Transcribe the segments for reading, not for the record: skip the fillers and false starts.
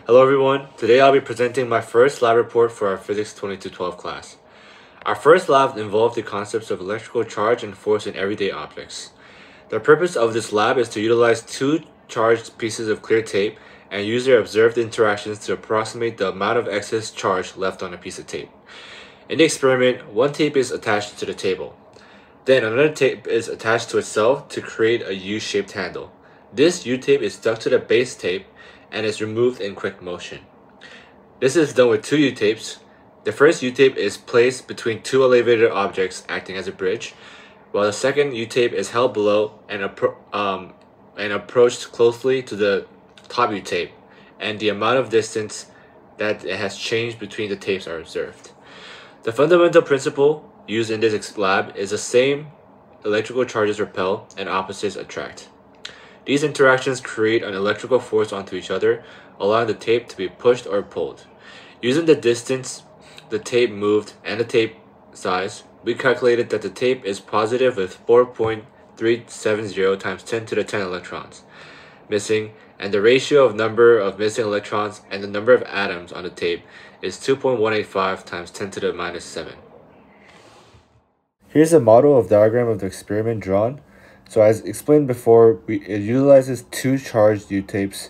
Hello everyone, today I'll be presenting my first lab report for our Physics 2212 class. Our first lab involved the concepts of electrical charge and force in everyday objects. The purpose of this lab is to utilize two charged pieces of clear tape and use their observed interactions to approximate the amount of excess charge left on a piece of tape. In the experiment, one tape is attached to the table. Then another tape is attached to itself to create a U-shaped handle. This U-tape is stuck to the base tape and is removed in quick motion. This is done with two U-tapes. The first U-tape is placed between two elevated objects acting as a bridge, while the second U-tape is held below and approached closely to the top U-tape, and the amount of distance that it has changed between the tapes are observed. The fundamental principle used in this lab is the same: electrical charges repel and opposites attract. These interactions create an electrical force onto each other, allowing the tape to be pushed or pulled. Using the distance the tape moved and the tape size, we calculated that the tape is positive with 4.370 times 10 to the 10 electrons missing, and the ratio of number of missing electrons and the number of atoms on the tape is 2.185 times 10 to the minus 7. Here's a model of diagram of the experiment drawn. So as explained before, it utilizes two charged U-tapes,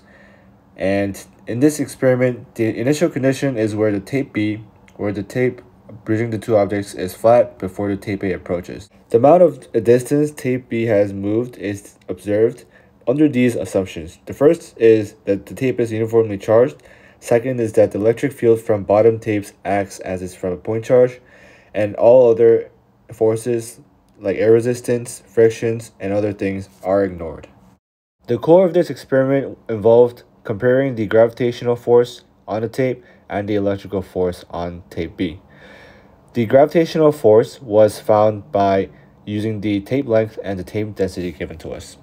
and in this experiment, the initial condition is where the tape B, where the tape bridging the two objects, is flat before the tape A approaches. The amount of distance tape B has moved is observed under these assumptions. The first is that the tape is uniformly charged. Second is that the electric field from bottom tapes acts as is from a point charge, and all other forces like air resistance, frictions, and other things are ignored. The core of this experiment involved comparing the gravitational force on the tape and the electrical force on tape B. The gravitational force was found by using the tape length and the tape density given to us.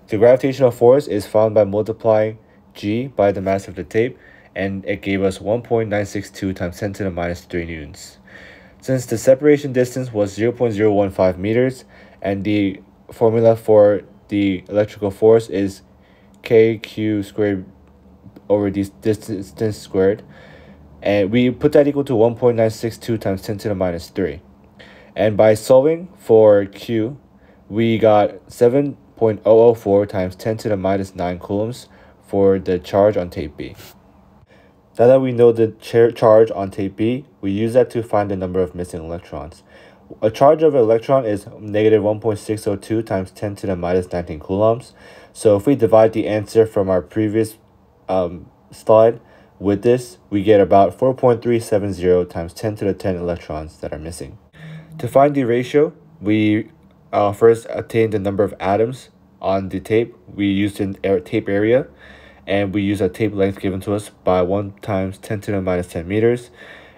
The gravitational force is found by multiplying G by the mass of the tape, and it gave us 1.962 times 10 to the minus 3 newtons. Since the separation distance was 0.015 meters, and the formula for the electrical force is kq squared over the distance squared, and we put that equal to 1.962 times 10 to the minus 3. And by solving for q, we got 7.004 times 10 to the minus 9 coulombs for the charge on tape B. Now that we know the charge on tape B, we use that to find the number of missing electrons. A charge of an electron is negative 1.602 times 10 to the minus 19 coulombs. So if we divide the answer from our previous slide with this, we get about 4.370 times 10 to the 10 electrons that are missing. To find the ratio, we first obtain the number of atoms on the tape. We used an tape area, and we use a tape length given to us by 1 times 10 to the minus 10 meters.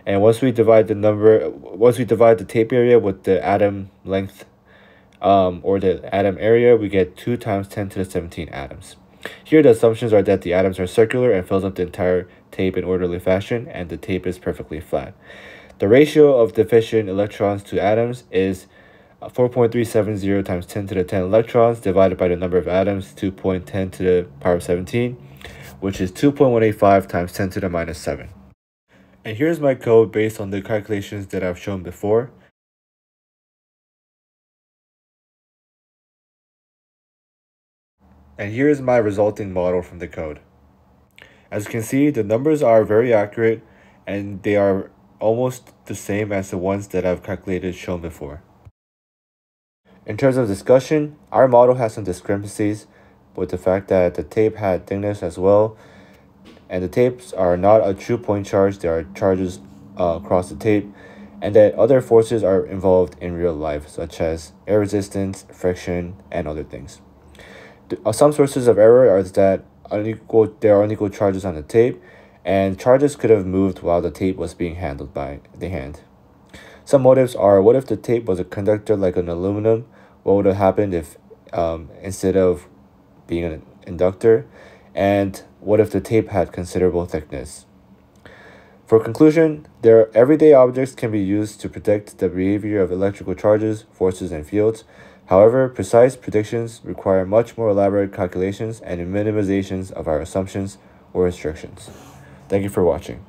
And once we divide the tape area with the atom length or the atom area, we get 2 times 10 to the 17 atoms. Here the assumptions are that the atoms are circular and fills up the entire tape in orderly fashion, and the tape is perfectly flat. The ratio of deficient electrons to atoms is 4.370 times 10 to the 10 electrons divided by the number of atoms, 2.10 to the power of 17, which is 2.185 times 10 to the minus 7. And here's my code based on the calculations that I've shown before. And here's my resulting model from the code. As you can see, the numbers are very accurate, and they are almost the same as the ones that I've calculated shown before. In terms of discussion, our model has some discrepancies with the fact that the tape had thickness as well, and the tapes are not a true point charge. There are charges across the tape, and that other forces are involved in real life, such as air resistance, friction, and other things. Some sources of error are that there are unequal charges on the tape, and charges could have moved while the tape was being handled by the hand. Some motives are: what if the tape was a conductor like an aluminum? What would have happened if instead of being an inductor? And what if the tape had considerable thickness? For conclusion, their everyday objects can be used to predict the behavior of electrical charges, forces, and fields. However, precise predictions require much more elaborate calculations and minimizations of our assumptions or restrictions. Thank you for watching.